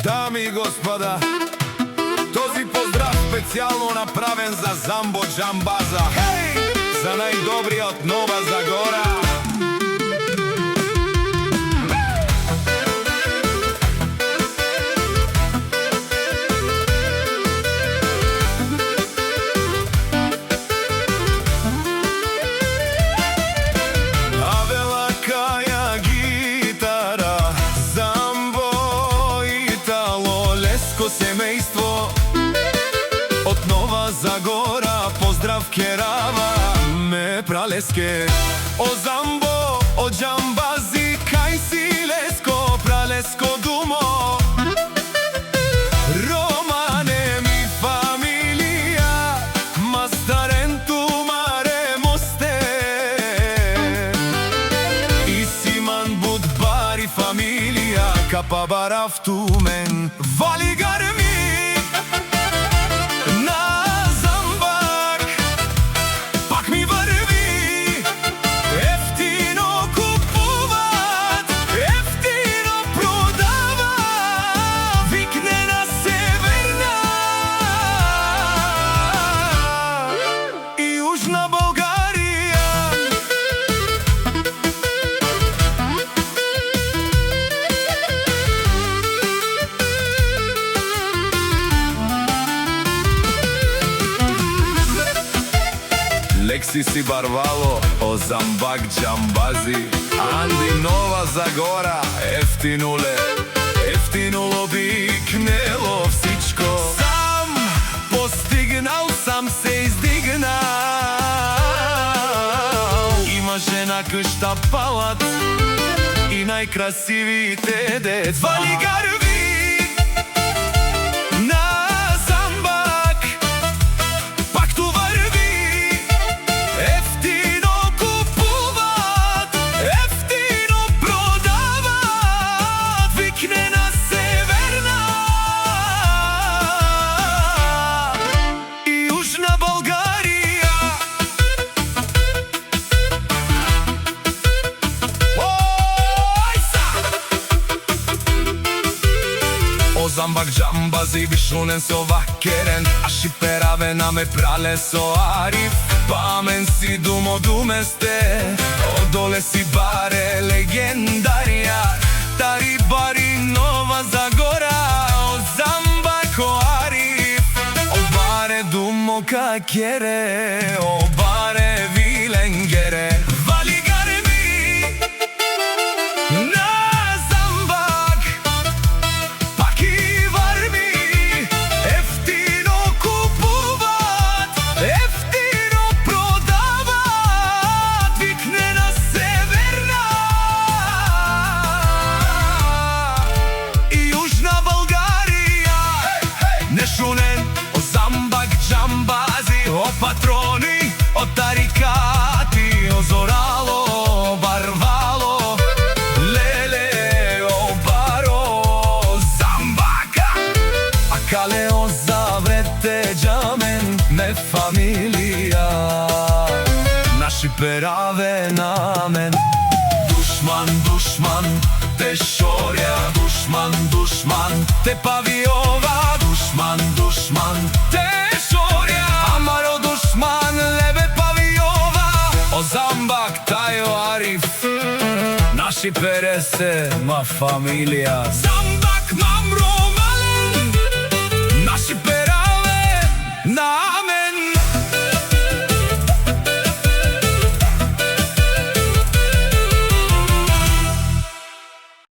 Дами и господа, този поздрав специално направен за Замбо Джамбаза. За најдобрија од Нова Загора. Семејство од Нова Загора, поздрав керава ме пралеске. О Замбо, о Джамбази, кај си леско, пралеско думо. Романе ми фамилија, мастаренту маре мосте. И симан будбари фамилија, капа барафту мен. Вали гарми на Замбак, пак ми врви. Ефтино купуват, ефтино продават. Викне на Северна и Јужна Българија. Лекси си Барвало, о Замбак Джамбази, Анди Нова Загора, ефтинуло викнело всичко. Сам постигнал, сам се издигнал. Имаше на къща палат и најкрасивите деца. Вали гарви на Замбак, пак ту върви. Ефтино купуват, ефтино продават. Викне на Северна и Јужна Българија. О Замбак Джамбази, вишунен со вакерен, а шипераве на ме прале со Ариф. Памен си думо думесте, одоле си баре легендарија. Тари бари Нова Загора, о Замбак о Ариф. О баре думо какере, о баре виленгере. Вали гарми на Замбак, пак и варми. Ефтино купуват, ефтино продават. Викне на Северна и Јужна Българија. Нешунен о Замбак Джамбази, о патрони, о тарикати, о Зорало, о Барвало. Леле, о Баро, Замбака. А кале о заврете джамен, ме фамилија. Наши пераве на мен. Душман, душман, те шорја. Душман, душман, те павиова. Душман, душман, те шорја. Амаро душман, лебе павиова. О Замбак, тај о Ариф, наши пересе, ма фамилија. Замбак!